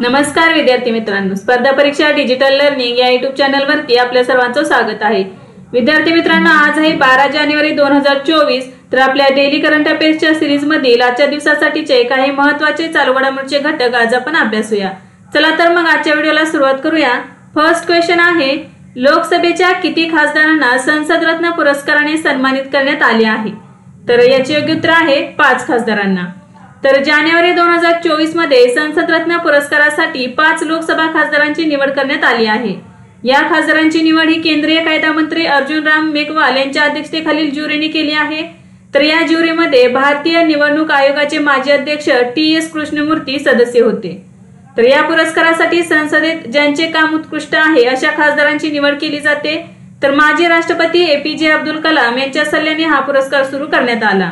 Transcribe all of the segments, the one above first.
नमस्कार विद्यार्थी मित्रांनो, स्पर्धा परीक्षा डिजिटल लर्निंग या YouTube चॅनलवरती आपल्या सर्वांचं स्वागत आहे। विद्यार्थी मित्रांनो, आज आहे 12 जानेवारी 2024। तर आपल्या डेली करंट अफेअर्सच्या सीरीज मधील आजच्या दिवसासाठीचे काही महत्त्वाचे चालू घडामोडींचे घटक आज आपण अभ्यासूया। चला तर मग आजच्या व्हिडिओला सुरुवात करूया। फर्स्ट क्वेश्चन आहे, लोकसभेच्या किती खासदारांना संसद रत्न पुरस्काराने सन्मानित करण्यात आले आहे? तर याचे योग्य उत्तर आहे 5 खासदारांना। तर जानेवारी 2024 मध्ये संसद रत्न पुरस्कारासाठी 5 लोकसभा खासदारांची निवड करण्यात आली आहे। या खासदारांची निवड ही केंद्रीय कायदा मंत्री अर्जुन राम मेघवाल यांच्या अध्यक्षतेखालील ज्युरीने केली आहे। तर या ज्युरीमध्ये भारतीय निवडणूक आयोगाचे माजी अध्यक्ष TS कृष्णमूर्ती सदस्य होते। तर या पुरस्कारासाठी संसदेत ज्यांचे काम उत्कृष्ट आहे अशा खासदारांची निवड केली जाते। तर माजी राष्ट्रपती APJ अब्दुल कलाम यांच्या सल्ल्याने हा पुरस्कार सुरू करण्यात आला।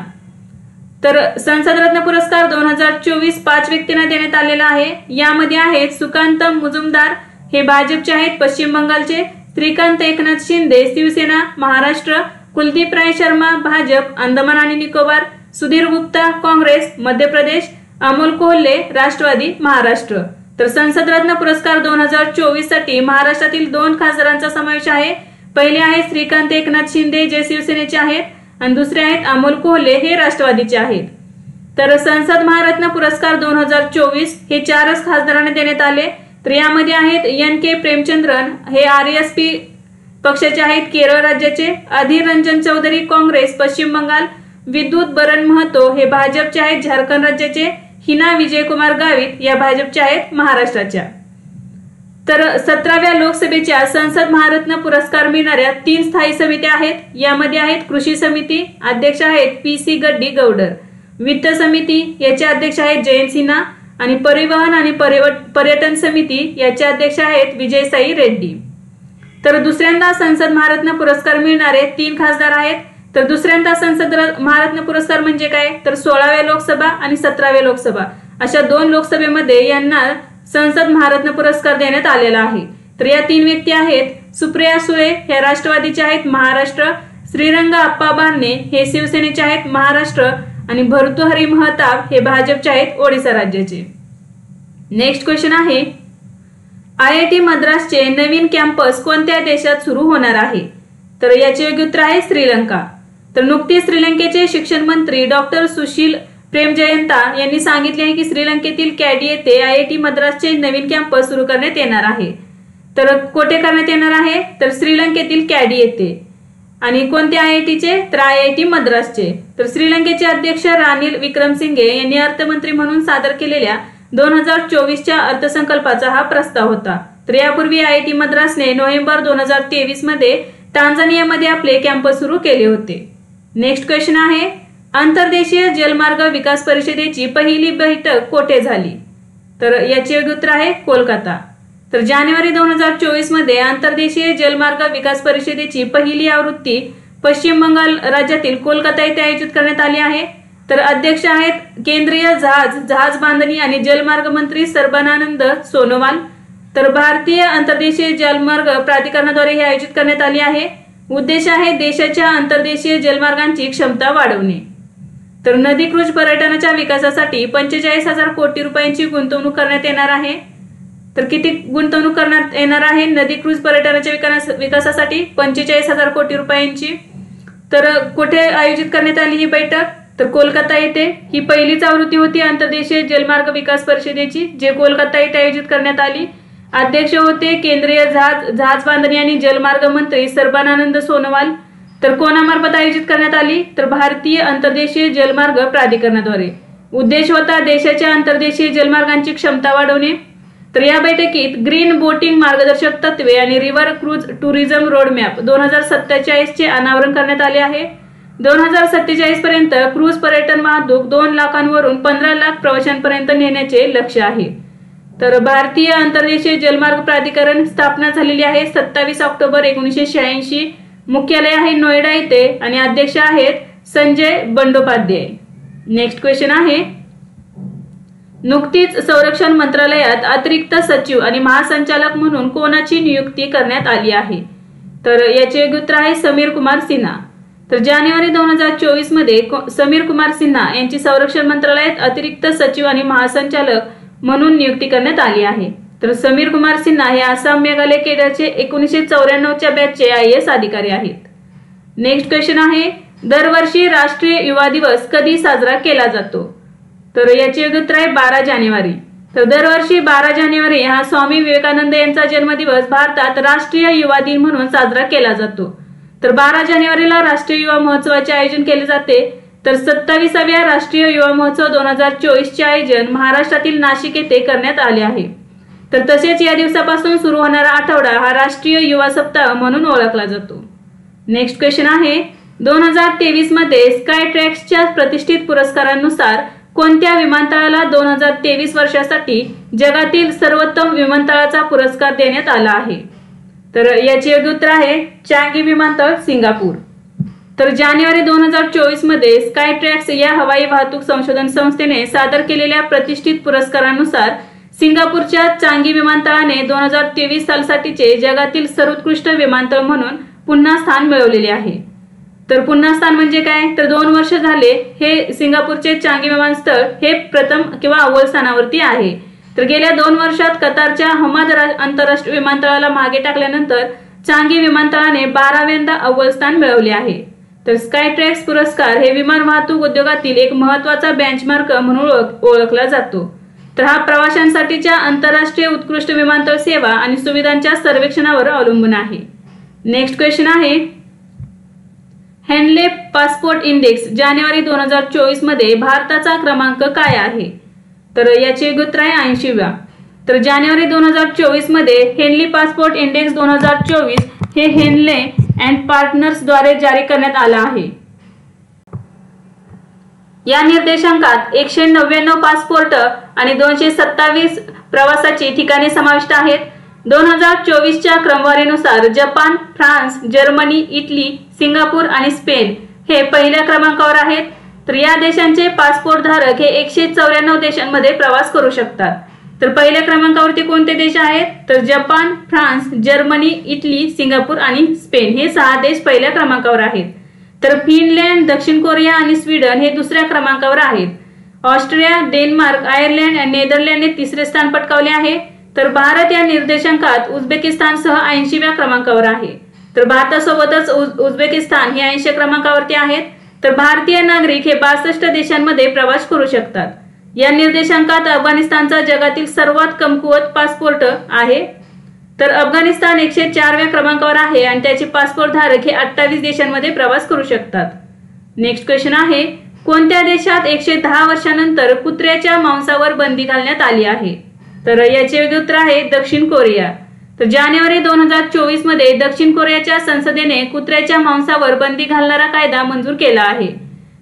तर संसद रत्न पुरस्कार 2024 5 व्यक्तींना देण्यात आलेला आहे। यामध्ये आहेत सुकांत मुजुमदार, हे भाजपचे आहेत पश्चिम बंगालचे, श्रीकांत एकनाथ शिंदे शिवसेना महाराष्ट्र, कुलदीप राय शर्मा भाजप अंदमान आणि निकोबार, सुधीर गुप्ता काँग्रेस मध्य प्रदेश, अमोल कोल्हे राष्ट्रवादी महाराष्ट्र। तर संसद रत्न पुरस्कार 2024 साठी महाराष्ट्रातील 2 खासदारांचा समावेश आहे। पहिले आहे श्रीकांत एकनाथ शिंदे जे शिवसेनेचे आहेत आणि दुसरे आहेत अमोल कोल्हे हे राष्ट्रवादीचे आहेत। तर संसद महारत्न पुरस्कार 2024 हे 4 खासदारांना देण्यात आले। तर यामध्ये आहेत NK प्रेमचंद्रन, हे RSP पक्षाचे आहेत केरळ राज्याचे, अधीर रंजन चौधरी काँग्रेस पश्चिम बंगाल, विद्युत बरन महतो हे भाजपचे आहेत झारखंड राज्याचे, हिना विजयकुमार गावित या भाजपच्या आहेत महाराष्ट्राच्या। तर 17व्या लोकसभेच्या संसद महारत्न पुरस्कार मिळणाऱ्या 3 स्थायी समित्या आहेत। यामध्ये आहेत कृषी समिती, अध्यक्ष आहेत PC गड्डी गौडर, वित्त समिती याचे अध्यक्ष आहेत जयंत सिन्हा आणि परिवहन आणि पर्यटन समिती याचे अध्यक्ष आहेत विजयसाई रेड्डी। तर दुसऱ्यांदा संसद महारत्न पुरस्कार मिळणारे 3 खासदार आहेत। तर दुसऱ्यांदा संसद महारत्न पुरस्कार म्हणजे काय, तर 16व्या लोकसभा आणि 17व्या लोकसभा अशा 2 लोकसभेमध्ये यांना संसद महारत्न पुरस्कार देण्यात आलेला आहे। तर या 3 व्यक्ती आहेत सुप्रिया सुळे हे राष्ट्रवादीचे आहेत महाराष्ट्र, श्रीरंग अप्पा बारणे हे शिवसेनेचे आहेत महाराष्ट्र आणि भर्तृहरी महताब हे भाजपचे आहेत ओडिशा राज्याचे। नेक्स्ट क्वेश्चन आहे, IIT मद्रासचे नवीन कॅम्पस कोणत्या देशात सुरू होणार आहे? तर याचे योग्य उत्तर आहे श्रीलंका। तर नुकतीच श्रीलंकेचे शिक्षण मंत्री डॉक्टर सुशील प्रेमजयंता यांनी सांगितले आहे की श्रीलंकेतील कॅडी येथे IIT मद्रासचे नवीन कॅम्पस सुरू करण्यात येणार आहे। तर कोठे करण्यात येणार आहे, तर श्रीलंकेतील कॅडी येथे। आणि कोणते IITचे, तर IIT मद्रासचे। तर श्रीलंकेचे अध्यक्ष रानिल विक्रमसिंघे यांनी अर्थमंत्री म्हणून सादर केलेल्या 2024च्या अर्थसंकल्पाचा हा प्रस्ताव होता। तर यापूर्वी IIT मद्रासने नोव्हेंबर 2023 मध्ये टांझानियामध्ये आपले कॅम्पस सुरू केले होते। नेक्स्ट क्वेश्चन आहे, अंतर्देशीय जलमार्ग विकास परिषदेची पहिली बैठक कोठे झाली? तर याचे योग्य उत्तर आहे कोलकाता। तर जानेवारी 2024 मध्ये अंतर्देशीय जलमार्ग विकास परिषदेची पहिली आवृत्ती पश्चिम बंगाल राज्यातील कोलकाता येथे आयोजित करण्यात आली आहे। तर अध्यक्ष आहेत केंद्रीय जहाज बांधणी आणि जलमार्ग मंत्री सर्बानंद सोनोवाल। तर भारतीय अंतर्देशीय जलमार्ग प्राधिकरणाद्वारे हे आयोजित करण्यात आली आहे। उद्देश आहे देशाच्या अंतर्देशीय जलमार्गांची क्षमता वाढवणे। तर नदी क्रूज पर्यटनाच्या विकासासाठी 45,000 कोटी रुपयांची गुंतवणूक करण्यात येणार आहे। तर किती गुंतवणूक करण्यात येणार आहे नदी क्रूज पर्यटनाच्या विकासासाठी? 45,000 कोटी रुपयांची। तर कुठे आयोजित करण्यात आली ही बैठक? तर कोलकाता येथे। ही पहिलीच आवृत्ती होती अंतर्देशीय जलमार्ग विकास परिषदेची जे कोलकाता येथे आयोजित करण्यात आली। अध्यक्ष होते केंद्रीय जहाज बांधणी आणि जलमार्ग मंत्री सर्बानंद सोनोवाल। तर कोणामार्फत आयोजित करण्यात आली? तर भारतीय अंतर्देशीय जलमार्ग प्राधिकरणाद्वारे। उद्देश होता देशाच्या अंतर्देशीय जलमार्गांची क्षमता वाढवणे। तर या बैठकीत ग्रीन बोटिंग मार्गदर्शक तत्वे आणि रिव्हर क्रूज टुरिझम रोडमॅप 2047 चे अनावरण करण्यात आले आहे। 2047 पर्यंत क्रूज पर्यटन वाहतूक 2 लाखांवरून 15 लाख प्रवाशांपर्यंत नेण्याचे लक्ष्य आहे। तर भारतीय अंतर्देशीय जलमार्ग प्राधिकरण स्थापना झालेली आहे 27 ऑक्टोबर 1986। मुख्यालय आहे नोएडा येथे आणि अध्यक्ष आहेत संजय बंडोपाध्याय। नेक्स्ट क्वेश्चन आहे, नुकतीच संरक्षण मंत्रालयात अतिरिक्त सचिव आणि महासंचालक म्हणून कोणाची नियुक्ती करण्यात आली आहे? तर याचे योग्य उत्तर आहे समीर कुमार सिन्हा। तर जानेवारी 2024 मध्ये समीर कुमार सिन्हा यांची संरक्षण मंत्रालयात अतिरिक्त सचिव आणि महासंचालक म्हणून नियुक्ती करण्यात आली आहे। तर समीर कुमार सिन्हा हे आसाम मेघालय केडरचे 1994च्या बॅचचे IAS अधिकारी आहेत। नेक्स्ट क्वेश्चन आहे, दरवर्षी राष्ट्रीय युवा दिवस कधी साजरा केला जातो? तर याचे उत्तर आहे 12 जानेवारी। तर दरवर्षी 12 जानेवारी हा स्वामी विवेकानंद यांचा जन्मदिवस भारतात राष्ट्रीय युवा दिन म्हणून साजरा केला जातो। तर 12 जानेवारीला राष्ट्रीय युवा महोत्सवाचे आयोजन केले जाते। तर 27व्या राष्ट्रीय युवा महोत्सव 2024चे आयोजन महाराष्ट्रातील नाशिक येथे करण्यात आले आहे। तर तसेच या दिवसापासून सुरू होणारा आठवडा हा राष्ट्रीय युवा सप्ताह म्हणून ओळखला जातो। नेक्स्ट क्वेश्चन आहे, 2023 मध्ये स्काय ट्रॅक्सच्या प्रतिष्ठित पुरस्कारानुसार कोणत्या विमानतळाला 2023 वर्षासाठी जगातील सर्वोत्तम विमानतळाचा पुरस्कार देण्यात आला आहे? तर याचे योग्य उत्तर आहे चांगी विमानतळ, सिंगापूर। तर जानेवारी 2024 मध्ये स्काय ट्रॅक्स या हवाई वाहतूक संशोधन संस्थेने सादर केलेल्या प्रतिष्ठित पुरस्कारानुसार सिंगापूरच्या चांगी विमानतळाने 2023 सालसाठीचे जगातील सर्वोत्कृष्ट विमानतळ म्हणून पुन्हा स्थान मिळवलेले आहे। तर पुन्हा स्थान म्हणजे काय? तर 2 वर्ष झाले हे सिंगापूरचे चांगी विमानतळ हे प्रथम किंवा अव्वल स्थानावरती आहे। तर गेल्या 2 वर्षात कतारच्या हमाद आंतरराष्ट्रीय विमानतळाला मागे टाकल्यानंतर चांगी विमानतळाने 12व्यांदा अव्वल स्थान मिळवले आहे। तर स्काय ट्रॅक्स पुरस्कार हे विमान वाहतूक उद्योगातील एक महत्त्वाचा बेंचमार्क म्हणून ओळखला जातो। तर हा प्रवाशांसाठीच्या आंतरराष्ट्रीय उत्कृष्ट विमानतळ सेवा आणि सुविधांच्या सर्वेक्षणावर अवलंबून आहे। नेक्स्ट क्वेश्चन आहे, हेनले पासपोर्ट इंडेक्स जानेवारी 2024 मध्ये भारताचा क्रमांक काय आहे? तर याचे उत्तर आहे 80वा। तर जानेवारी 2024 मध्ये हेनली पासपोर्ट इंडेक्स 2024 हे हेनले अँड पार्टनर्स द्वारे जारी करण्यात आला आहे। या निर्देशांकात 199 पासपोर्ट आणि 227 प्रवासाची ठिकाणे समाविष्ट आहेत। 2024च्या क्रमवारीनुसार Japan, France, Germany, Italy, Singapore आणि स्पेन हे पहिल्या क्रमांकावर आहेत। तर या देशांचे पासपोर्ट धारक हे 194 देशांमध्ये प्रवास करू शकतात। तर पहिल्या क्रमांकावरती कोणते देश आहेत? तर Japan, France, Germany, Italy, Singapore आणि स्पेन हे 6 देश पहिल्या क्रमांकावर आहेत। तर फिनलँड, दक्षिण कोरिया आणि स्वीडन हे दुसऱ्या क्रमांकावर आहेत। ऑस्ट्रिया, डेन्मार्क, आयर्लंड आणि नेदरलँडने तिसरे स्थान पटकावले आहे। तर भारत या निर्देशांकात उझबेकिस्तानसह 80व्या क्रमांकावर आहे। तर भारतासोबतच उझबेकिस्तान हे 80 क्रमांकावरती आहेत। तर भारतीय नागरिक हे 62 देशांमध्ये प्रवास करू शकतात। या निर्देशांकात अफगाणिस्तानचा जगातील सर्वात कमकुवत पासपोर्ट आहे। तर अफगाणिस्तान 104व्या क्रमांकावर आहे आणि त्याचे पासपोर्ट धारक हे 28 देशांमध्ये प्रवास करू शकतात। नेक्स्ट क्वेश्चन आहे, कोणत्या देशात 110 वर्षांनंतर कुत्र्याच्या मांसावर बंदी घालण्यात आली आहे? तर याचे योग्य उत्तर आहे दक्षिण कोरिया। तर जानेवारी 2024 मध्ये दक्षिण कोरियाच्या संसदेने कुत्र्याच्या मांसावर बंदी घालणारा कायदा मंजूर केला आहे।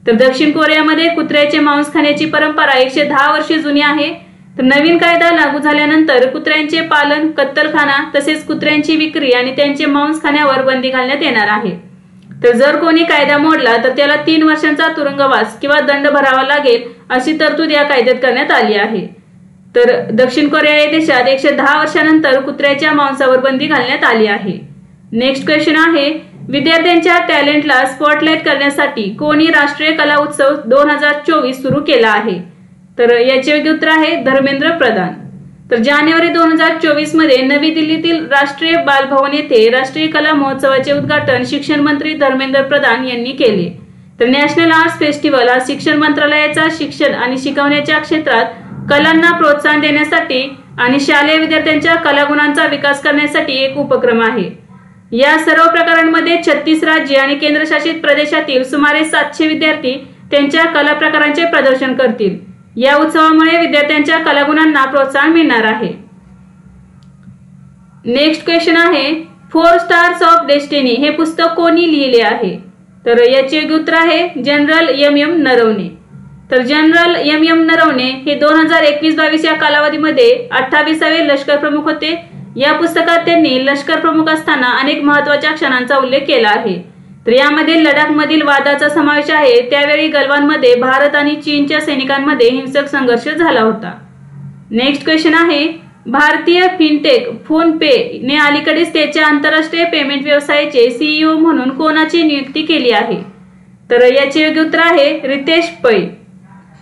तर दक्षिण कोरियामध्ये कुत्र्याचे मांस खाण्याची परंपरा 110 वर्षे जुनी आहे। तर नवीन कायदा लागू झाल्यानंतर कुत्र्यांचे पालन, कत्तलखाना तसेच कुत्र्यांची विक्री आणि त्यांचे मांस खाण्यावर बंदी घालण्यात येणार आहे। तर जर कोणी कायदा मोडला तर त्याला 3 वर्षांचा तुरुंगवास किंवा दंड भरावा लागेल अशी तरतूद या कायद्यात करण्यात आली आहे। तर दक्षिण कोरिया या देशात 110 वर्षांनंतर कुत्र्याच्या मांसावर बंदी घालण्यात आली आहे। नेक्स्ट क्वेश्चन आहे, विद्यार्थ्यांच्या टॅलेंटला स्पॉटलाइट करण्यासाठी कोणी राष्ट्रीय कला उत्सव 2024 सुरू केला आहे? तर याचे योग्य उत्तर आहे धर्मेंद्र प्रधान। तर जानेवारी 2024 मध्ये नवी दिल्लीतील राष्ट्रीय बालभवन येथे राष्ट्रीय कला महोत्सवाचे उद्घाटन शिक्षण मंत्री धर्मेंद्र प्रधान यांनी केले। तर नॅशनल आर्ट्स फेस्टिवल हा शिक्षण मंत्रालयाचा शिक्षण आणि शिकवण्याच्या क्षेत्रात कलांना प्रोत्साहन देण्यासाठी आणि शालेय विद्यार्थ्यांच्या कलागुणांचा विकास करण्यासाठी एक उपक्रम आहे। या सर्व प्रकारांमध्ये 36 राज्ये आणि केंद्रशासित प्रदेशातील सुमारे 700 विद्यार्थी त्यांच्या कला प्रकारांचे प्रदर्शन करतील। या उत्सवामुळे विद्यार्थ्यांच्या कलागुणांना प्रोत्साहन मिळणार आहे। नेक्स्ट क्वेश्चन आहे, 4 स्टार्स ऑफ डेस्टिनी हे पुस्तक कोणी लिहिले आहे? तर याचे उत्तर आहे जनरल MM नरवणे। तर जनरल MM नरवणे हे 2021-22 या कालावधीमध्ये 28वे लष्कर प्रमुख होते। या पुस्तकात त्यांनी लष्कर प्रमुख असताना अनेक महत्त्वाच्या क्षणांचा उल्लेख केला आहे। तर यामध्ये लडाखमधील वादाचा समावेश आहे। त्यावेळी गलवानमध्ये भारत आणि चीनच्या सैनिकांमध्ये हिंसक संघर्ष झाला होता। नेक्स्ट क्वेश्चन आहे, भारतीय फिनटेक फोनपे ने अलीकडेच त्याच्या आंतरराष्ट्रीय पेमेंट व्यवसायाचे CEO म्हणून कोणाची नियुक्ती केली आहे? तर याचे योग्य उत्तर आहे रितेश पै।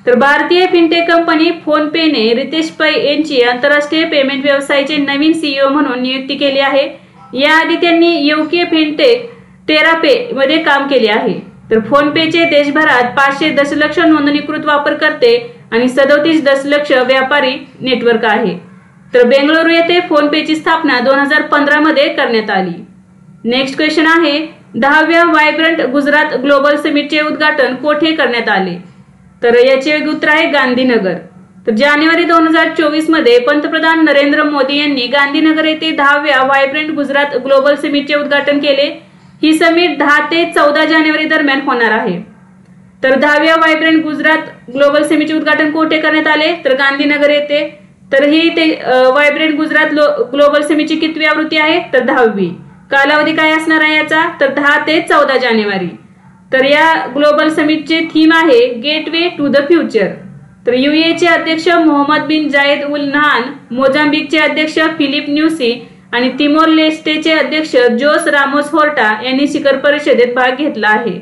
तर भारतीय फिनटेक कंपनी फोनपेने रितेश पै यांची आंतरराष्ट्रीय पेमेंट व्यवसायाचे नवीन CEO म्हणून नियुक्ती केली आहे। याआधी त्यांनी यूके फिनटेक टेरापे मध्ये काम केले आहे। तर फोनपेचे देशभरात 500 दशलक्ष नोंदणीकृत वापरकर्ते आणि 37 दशलक्ष व्यापारी नेटवर्क आहे। तर बेंगळुरू येथे फोनपेची स्थापना 2015 मध्ये करण्यात आली। नेक्स्ट क्वेश्चन आहे 10व्या वायब्रंट गुजरात ग्लोबल समिटचे उद्घाटन कोठे करण्यात आले? तर याचे योग्य उत्तर आहे गांधीनगर। तर जानेवारी 2024 मध्ये पंतप्रधान नरेंद्र मोदी यांनी गांधीनगर येथे 10व्या वायब्रंट गुजरात ग्लोबल समिटचे उद्घाटन केले। ही समिट 10 ते 14 जानेवारी दरम्यान होणार आहे। तर 10व्या वायब्रंट गुजरात ग्लोबल समिटचे उद्घाटन कोठे करण्यात आले? तर गांधीनगर येथे। तर ही वायब्रंट गुजरात ग्लोबल समिटची कितवी आवृत्ती आहे? तर 10वी। कालावधी काय असणार आहे याचा? तर 10 ते 14 जानेवारी। तर या ग्लोबल समिटचे थीम आहे गेटवे टू द फ्युचर। तर UAE अध्यक्ष मोहम्मद बिन जायद उल नहान, मोझाम्बिकचे अध्यक्ष फिलिप न्यूसी आणि तिमोर लेस्टेचे अध्यक्ष जोस रामोस होर्टा यांनी शिखर परिषदेत भाग घेतला आहे।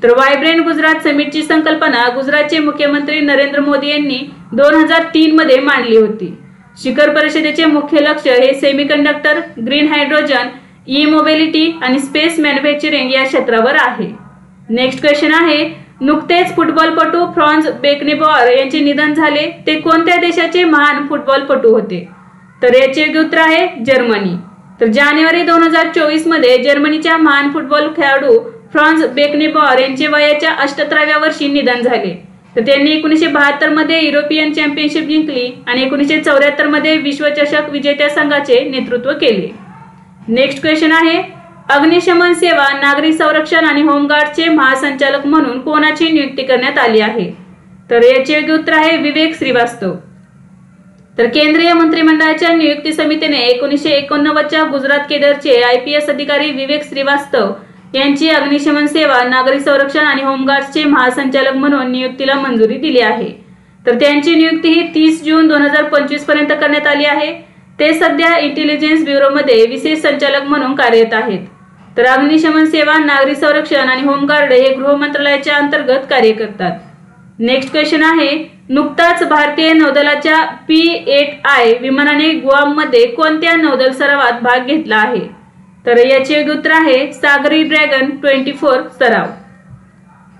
तर वायब्रंट गुजरात समिटची संकल्पना गुजरातचे मुख्यमंत्री नरेंद्र मोदी यांनी 2003 मध्ये मांडली होती। शिखर परिषदेचे मुख्य लक्ष हे सेमीकंडक्टर, ग्रीन हायड्रोजन, ई-मोबिलिटी आणि स्पेस मॅन्युफॅक्चरिंग या क्षेत्रावर आहे। नेक्स्ट क्वेश्चन आहे नुकतेच फुटबॉलपटू फ्रान्झ बेकनेबॉर यांचे निधन झाले, ते कोणत्या देशाचे महान फुटबॉलपटू होते? तर याचे योग्य उत्तर आहे जर्मनी। तर जानेवारी 2024 मध्ये जर्मनीच्या महान फुटबॉल खेळाडू फ्रान्झ बेकनेबॉर यांचे वयाच्या 78व्या वर्षी निधन झाले। तर त्यांनी 1972 मध्ये युरोपियन चॅम्पियनशिप जिंकली आणि 1974 मध्ये विश्वचषक विजेत्या संघाचे नेतृत्व केले। नेक्स्ट क्वेश्चन आहे अग्निशमन सेवा, नागरी संरक्षण आणि होमगार्डचे महासंचालक म्हणून कोणाची नियुक्ती करण्यात आली आहे? तर याचे योग्य उत्तर आहे विवेक श्रीवास्तव। तर केंद्रीय मंत्रिमंडळाच्या नियुक्ती समितीने 1989च्या गुजरात केडरचे IPS अधिकारी विवेक श्रीवास्तव यांची अग्निशमन सेवा, नागरी संरक्षण आणि होमगार्डचे महासंचालक म्हणून नियुक्तीला मंजुरी दिली आहे। तर त्यांची नियुक्ती ही 30 जून 2025 पर्यंत करण्यात आली आहे। ते सध्या इंटेलिजन्स ब्युरोमध्ये विशेष संचालक म्हणून कार्यरत आहेत। तर अग्निशमन सेवा, नागरी संरक्षण आणि होमगार्ड हे गृह मंत्रालयाच्या अंतर्गत कार्य करतात। नेक्स्ट क्वेश्चन आहे नुकताच भारतीय नौदलाच्या P-8I विमानाने गुआममध्ये कोणत्या नौदल सरावात भाग घेतला आहे? तर याचे योग्य उत्तर आहे सागरी ड्रॅगन 24 सराव।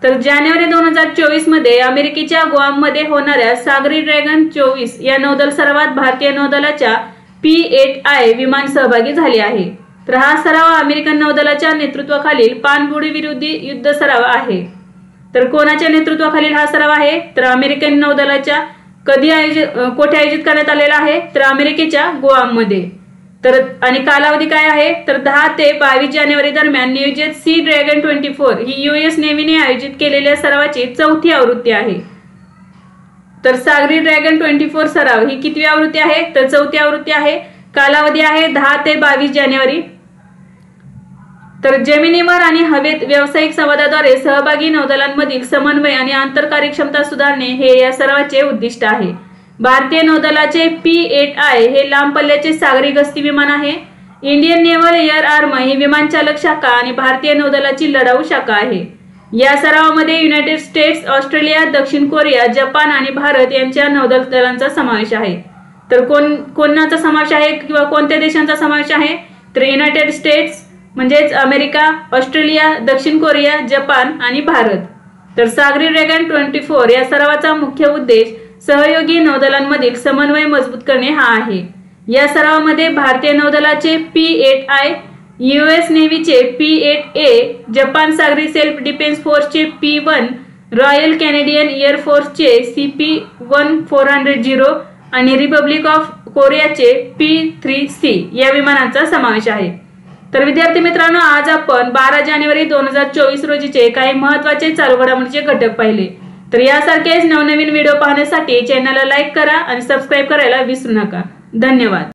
तर जानेवारी 2024 मध्ये अमेरिकेच्या गुआममध्ये होणाऱ्या सागरी ड्रॅगन 24 या नौदल सरावात भारतीय नौदलाच्या P-8I विमान सहभागी झाले आहे। तर हा सराव अमेरिकन नौदलाच्या नेतृत्वाखालील पाणबुडी विरोधी युद्ध सराव आहे। तर कोणाच्या नेतृत्वाखालील हा सराव आहे? तर अमेरिकन नौदलाच्या कोठे आयोजित करण्यात आलेला आहे? तर अमेरिकेच्या गुआममध्ये। तर आणि कालावधी काय आहे? तर 10 ते 22 जानेवारी दरम्यान नियोजित सी ड्रॅगन 24 ही US नेव्हीने आयोजित केलेल्या सरावाची 4थी आवृत्ती आहे। तर सागरी ड्रॅगन 24 सराव ही कितवी आवृत्ती आहे? तर 4थी आवृत्ती आहे। कालावधी आहे 10 ते 22 जानेवारी। तर जमिनीवर आणि हवेत व्यावसायिक संवादाद्वारे सहभागी नौदलांमधील समन्वय आणि आंतर कार्यक्षमता सुधारणे हे या सरावाचे उद्दिष्ट आहे। भारतीय नौदलाचे P-8I हे लांब पल्ल्याचे सागरी गस्ती विमान आहे। इंडियन नेव्हल एअर आर्म ही विमानचालक शाखा आणि भारतीय नौदलाची लढाऊ शाखा आहे। या सरावामध्ये युनायटेड स्टेट्स, ऑस्ट्रेलिया, दक्षिण कोरिया, जपान आणि भारत यांच्या नौदल दलांचा समावेश आहे। तर कोणाचा समावेश आहे किंवा कोणत्या देशांचा समावेश आहे? तर युनायटेड स्टेट्स म्हणजेच अमेरिका, ऑस्ट्रेलिया, दक्षिण कोरिया, जपान आणि भारत। तर सागरी ड्रॅगन 24 या सरावाचा मुख्य उद्देश सहयोगी नौदलांमधील समन्वय मजबूत करणे हा आहे। या सरावामध्ये भारतीय नौदलाचे P-8I, US नेव्हीचे P-8A, जपान सागरी सेल्फ डिफेन्स फोर्सचे P-1, रॉयल कॅनेडियन एअर फोर्सचे CP-1400 आणि रिपब्लिक ऑफ कोरियाचे P-3C या विमानांचा समावेश आहे। तर विद्यार्थी मित्रांनो, आज आपण 12 जानेवारी 2024 रोजीचे काही महत्त्वाचे चालू घडामोडीचे घटक पाहिले। तर यासारखेच नवनवीन व्हिडिओ पाहण्यासाठी चॅनलला लाईक करा आणि सबस्क्राइब करायला विसरू नका। धन्यवाद।